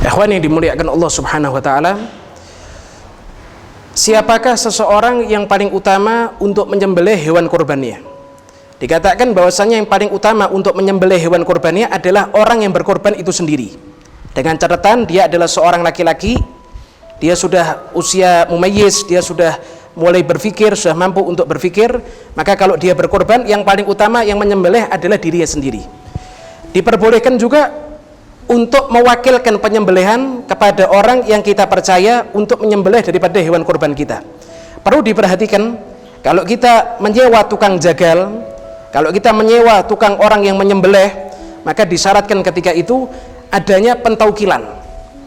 Ikhwan yang dimuliakan Allah Subhanahu wa taala, siapakah seseorang yang paling utama untuk menyembelih hewan kurbannya? Dikatakan bahwasanya yang paling utama untuk menyembelih hewan kurbannya adalah orang yang berkorban itu sendiri. Dengan catatan dia adalah seorang laki-laki, dia sudah usia mumayyiz, dia sudah mulai berpikir, sudah mampu untuk berpikir, maka kalau dia berkorban, yang paling utama yang menyembelih adalah dirinya sendiri. Diperbolehkan juga untuk mewakilkan penyembelihan kepada orang yang kita percaya untuk menyembelih daripada hewan kurban kita. Perlu diperhatikan, kalau kita menyewa tukang jagal, kalau kita menyewa tukang orang yang menyembelih, maka disyaratkan ketika itu adanya pentaukilan,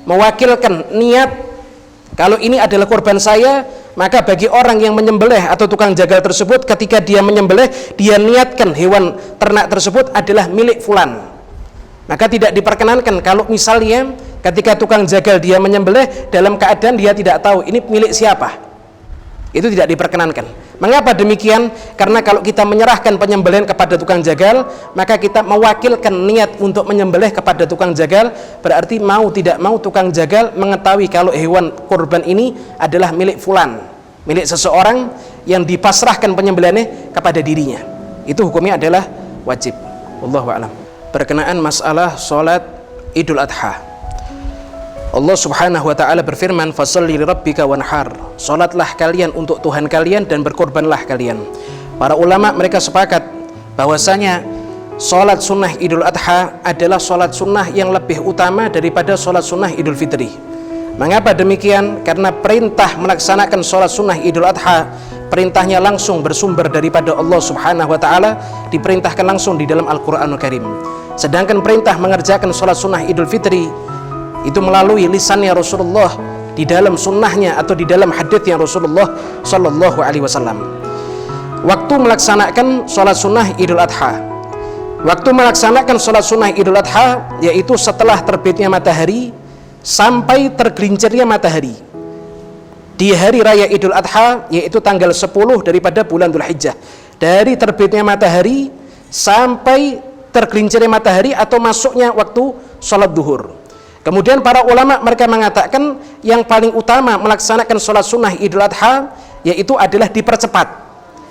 mewakilkan niat, kalau ini adalah kurban saya, maka bagi orang yang menyembelih atau tukang jagal tersebut, ketika dia menyembelih, dia niatkan hewan ternak tersebut adalah milik fulan. Maka tidak diperkenankan kalau misalnya ketika tukang jagal dia menyembelih dalam keadaan dia tidak tahu ini milik siapa. Itu tidak diperkenankan. Mengapa demikian? Karena kalau kita menyerahkan penyembelihan kepada tukang jagal, maka kita mewakilkan niat untuk menyembelih kepada tukang jagal, berarti mau tidak mau tukang jagal mengetahui kalau hewan kurban ini adalah milik fulan, milik seseorang yang dipasrahkan penyembelihannya kepada dirinya. Itu hukumnya adalah wajib. Wallahu a'lam. Berkenaan masalah sholat Idul Adha, Allah Subhanahu wa ta'ala berfirman, fasalli lirabbika wanhar, sholatlah kalian untuk Tuhan kalian dan berkorbanlah kalian. Para ulama mereka sepakat bahwasanya sholat sunnah Idul Adha adalah sholat sunnah yang lebih utama daripada sholat sunnah Idul Fitri. Mengapa demikian? Karena perintah melaksanakan sholat sunnah Idul Adha, perintahnya langsung bersumber daripada Allah Subhanahu wa ta'ala, diperintahkan langsung di dalam Al-Quranul Karim. Sedangkan perintah mengerjakan sholat sunnah Idul Fitri itu melalui lisannya Rasulullah di dalam sunnahnya atau di dalam haditsnya Rasulullah Sallallahu Alaihi Wasallam. Waktu melaksanakan sholat sunnah Idul Adha, waktu melaksanakan sholat sunnah Idul Adha yaitu setelah terbitnya matahari sampai tergelincirnya matahari di hari raya Idul Adha, yaitu tanggal 10 daripada bulan Dzulhijjah, dari terbitnya matahari sampai tergelincirnya matahari atau masuknya waktu sholat duhur. Kemudian para ulama mereka mengatakan yang paling utama melaksanakan sholat sunnah Idul Adha yaitu adalah dipercepat.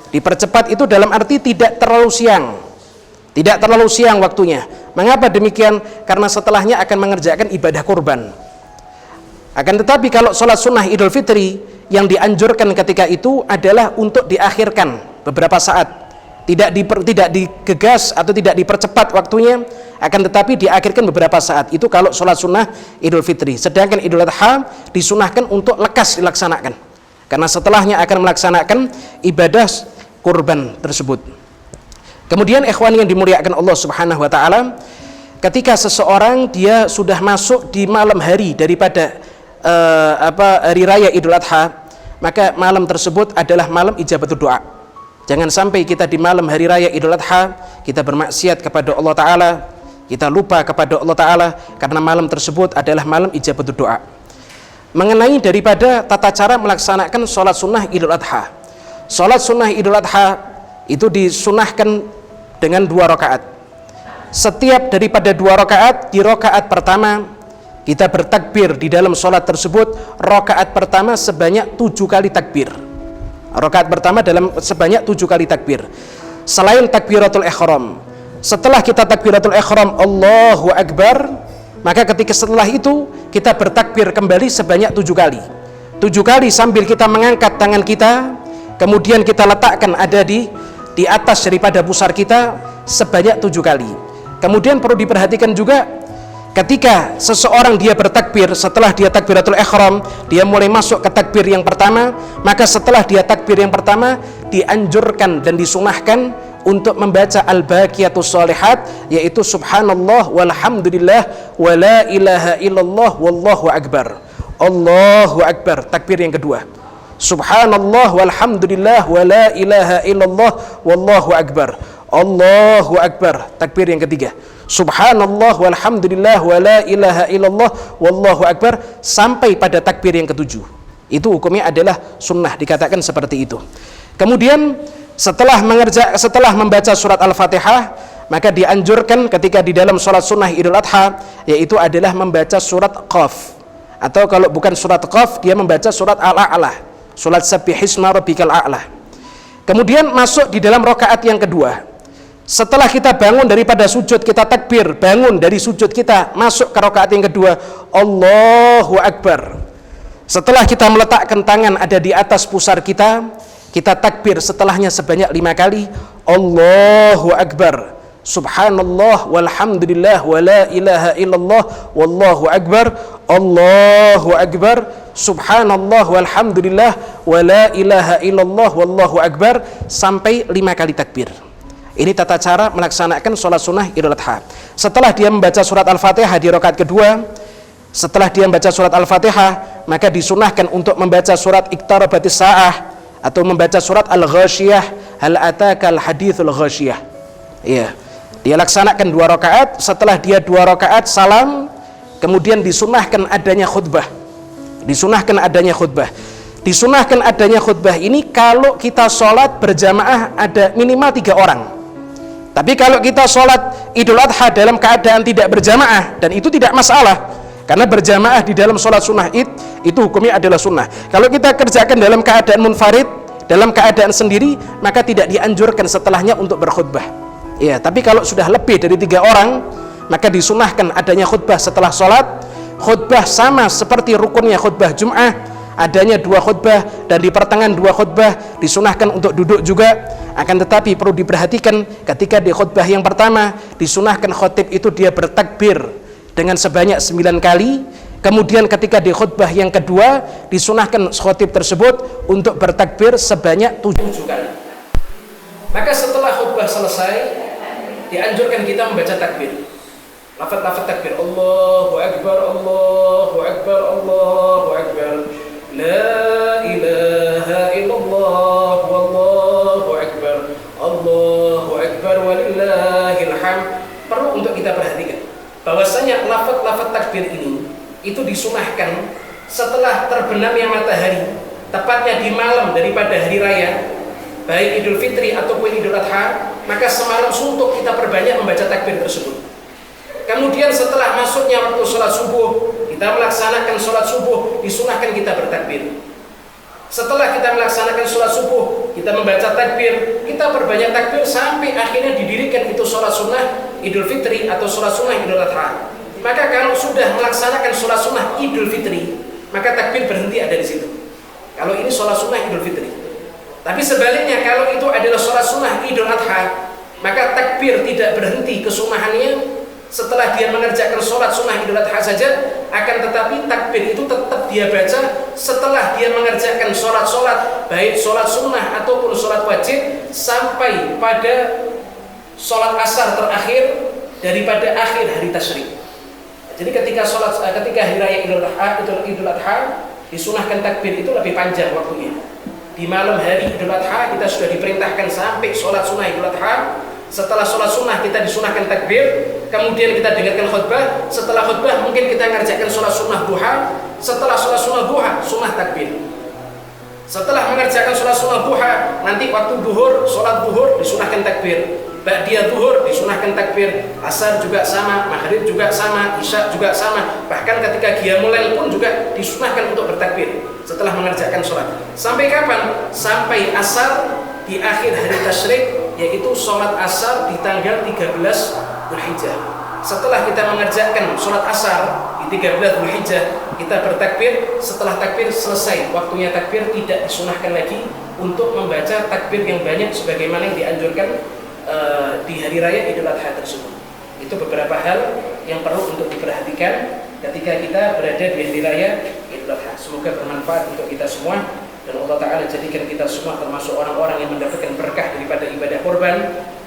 Dipercepat itu dalam arti tidak terlalu siang, tidak terlalu siang waktunya. Mengapa demikian? Karena setelahnya akan mengerjakan ibadah kurban. Akan tetapi kalau sholat sunnah Idul Fitri, yang dianjurkan ketika itu adalah untuk diakhirkan beberapa saat, tidak digegas atau tidak dipercepat waktunya, akan tetapi diakhirkan beberapa saat. Itu kalau sholat sunnah Idul Fitri. Sedangkan Idul Adha disunahkan untuk lekas dilaksanakan, karena setelahnya akan melaksanakan ibadah kurban tersebut. Kemudian ikhwan yang dimuliakan Allah Subhanahu wa ta'ala, ketika seseorang dia sudah masuk di malam hari daripada hari raya Idul Adha, maka malam tersebut adalah malam ijabatul doa. Jangan sampai kita di malam hari raya Idul Adha kita bermaksiat kepada Allah Ta'ala, kita lupa kepada Allah Ta'ala, karena malam tersebut adalah malam ijabatul doa. Mengenai daripada tata cara melaksanakan sholat sunnah Idul Adha, sholat sunnah Idul Adha itu disunahkan dengan 2 rakaat. Setiap daripada 2 rakaat, di rakaat pertama kita bertakbir di dalam sholat tersebut. Rakaat pertama sebanyak 7 kali takbir. Rakaat pertama dalam sebanyak 7 kali takbir. Selain takbiratul ihram, setelah kita takbiratul ihram Allahu Akbar, maka ketika setelah itu kita bertakbir kembali sebanyak 7 kali. 7 kali sambil kita mengangkat tangan kita, kemudian kita letakkan ada di atas daripada pusar kita sebanyak 7 kali. Kemudian perlu diperhatikan juga, ketika seseorang dia bertakbir, setelah dia takbiratul ihram, dia mulai masuk ke takbir yang pertama, maka setelah dia takbir yang pertama dianjurkan dan disunahkan untuk membaca al-baqiyatus shalihat, yaitu subhanallah walhamdulillah wa la ilaha illallah wallahu akbar. Allahu akbar, takbir yang kedua. Subhanallah walhamdulillah wa la ilaha illallah wallahu akbar. Allahu akbar, takbir yang ketiga. Subhanallah walhamdulillah wa la ilaha illallah wallahu akbar, sampai pada takbir yang ketujuh. Itu hukumnya adalah sunnah, dikatakan seperti itu. Kemudian setelah membaca surat Al-Fatihah, maka dianjurkan ketika di dalam sholat sunnah Idul Adha, yaitu adalah membaca surat Qaf, atau kalau bukan surat Qaf dia membaca surat Al-A'la, surat Sabbihisma Rabbikal A'la. Kemudian masuk di dalam rakaat yang kedua. Setelah kita bangun daripada sujud, kita takbir, bangun dari sujud kita masuk ke rakaat yang kedua, Allahu Akbar. Setelah kita meletakkan tangan ada di atas pusar kita, kita takbir setelahnya sebanyak 5 kali, Allahu Akbar, Subhanallah walhamdulillah wa la ilaha illallah wallahu akbar, Allahu Akbar, Subhanallah walhamdulillah wa la ilaha illallah wallahu akbar, sampai 5 kali takbir. Ini tata cara melaksanakan sholat sunnah Idul Adha. Setelah dia membaca surat Al-Fatihah di rakaat kedua, setelah dia membaca surat Al-Fatihah, maka disunahkan untuk membaca surat Iqtarabatis Sa'ah, atau membaca surat Al-Ghasyiyah, Hal Atakal Hadithul Ghasyiyah. Iya. Dia laksanakan 2 rakaat, setelah dia 2 rakaat salam, kemudian disunahkan adanya khutbah. Disunahkan adanya khutbah. Disunahkan adanya khutbah ini kalau kita sholat berjamaah ada minimal 3 orang. Tapi kalau kita sholat Idul Adha dalam keadaan tidak berjamaah, dan itu tidak masalah, karena berjamaah di dalam sholat sunnah id itu hukumnya adalah sunnah. Kalau kita kerjakan dalam keadaan munfarid, dalam keadaan sendiri, maka tidak dianjurkan setelahnya untuk berkhutbah. Ya, tapi kalau sudah lebih dari 3 orang, maka disunahkan adanya khutbah setelah sholat. Khutbah sama seperti rukunnya khutbah Jum'ah, adanya 2 khutbah, dan di pertengahan 2 khutbah disunahkan untuk duduk juga. Akan tetapi perlu diperhatikan, ketika di khutbah yang pertama disunahkan khotib itu dia bertakbir dengan sebanyak 9 kali. Kemudian ketika di khutbah yang kedua disunahkan khotib tersebut untuk bertakbir sebanyak 7 kali. Maka setelah khutbah selesai, dianjurkan kita membaca takbir, lafaz-lafaz takbir, Allahu Akbar, Allahu Akbar, Allahu Akbar, La ilaha illallah, Wallahu Akbar, Allahu Akbar, walillahil hamd. Perlu untuk kita perhatikan bahwasanya lafaz-lafaz takbir ini itu disunahkan setelah terbenamnya matahari, tepatnya di malam daripada hari raya, baik Idul Fitri ataupun Idul Adha, maka semalam suntuk kita perbanyak membaca takbir tersebut. Kemudian setelah masuknya waktu sholat subuh, kita melaksanakan sholat subuh, disunahkan kita bertakbir. Setelah kita melaksanakan sholat subuh, kita membaca takbir, kita perbanyak takbir sampai akhirnya didirikan itu sholat sunnah Idul Fitri atau sholat sunnah Idul Adha. Maka kalau sudah melaksanakan sholat sunnah Idul Fitri, maka takbir berhenti ada di situ. Kalau ini sholat sunnah Idul Fitri. Tapi sebaliknya, kalau itu adalah sholat sunnah Idul Adha, maka takbir tidak berhenti kesunahannya setelah dia mengerjakan sholat sunnah Idul Adha saja, akan tetapi takbir itu tetap dia baca setelah dia mengerjakan sholat-sholat, baik sholat sunnah ataupun sholat wajib, sampai pada sholat asar terakhir daripada akhir hari tasyrik. Jadi ketika hari raya Idul Adha disunahkan takbir itu lebih panjang waktunya. Di malam hari Idul Adha kita sudah diperintahkan sampai sholat sunnah Idul Adha. Setelah sholat sunnah kita disunahkan takbir, kemudian kita dengarkan khutbah. Setelah khutbah mungkin kita ngerjakan sholat sunnah duha. Setelah sholat sunnah duha, sunnah takbir. Setelah mengerjakan sholat sunnah duha, nanti waktu duhur, sholat duhur disunahkan takbir. Ba'diyah duhur disunahkan takbir. Asar juga sama, maghrib juga sama, isya juga sama. Bahkan ketika qiyamul lail pun juga disunahkan untuk bertakbir setelah mengerjakan sholat. Sampai kapan? Sampai asar di akhir hari tasyrik, yaitu sholat asar di tanggal 13 Dzulhijjah. Setelah kita mengerjakan sholat asar di 13 Dzulhijjah, kita bertakbir. Setelah takbir selesai, waktunya takbir, tidak disunahkan lagi untuk membaca takbir yang banyak sebagaimana yang dianjurkan di hari raya Idul Adha tersebut. Itu beberapa hal yang perlu untuk diperhatikan ketika kita berada di hari raya Idul Adha. Semoga bermanfaat untuk kita semua, dan Allah Ta'ala jadikan kita semua termasuk orang-orang yang mendapatkan berkah daripada ibadah kurban,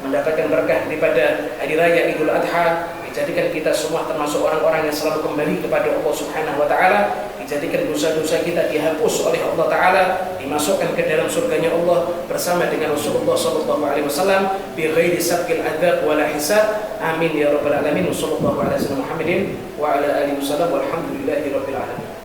mendapatkan berkah daripada hari raya Idul Adha. Dijadikan kita semua termasuk orang-orang yang selalu kembali kepada Allah Subhanahu wa Ta'ala. Dijadikan dosa-dosa kita dihapus oleh Allah Ta'ala, dimasukkan ke dalam surganya Allah bersama dengan Rasulullah SAW bi ghairi sabqil adzab wala hisab. Amin ya rabbal alamin. Wassallallahu ala sayyidina Muhammadin wa ala alihi wasallam walhamdulillahi rabbil alamin.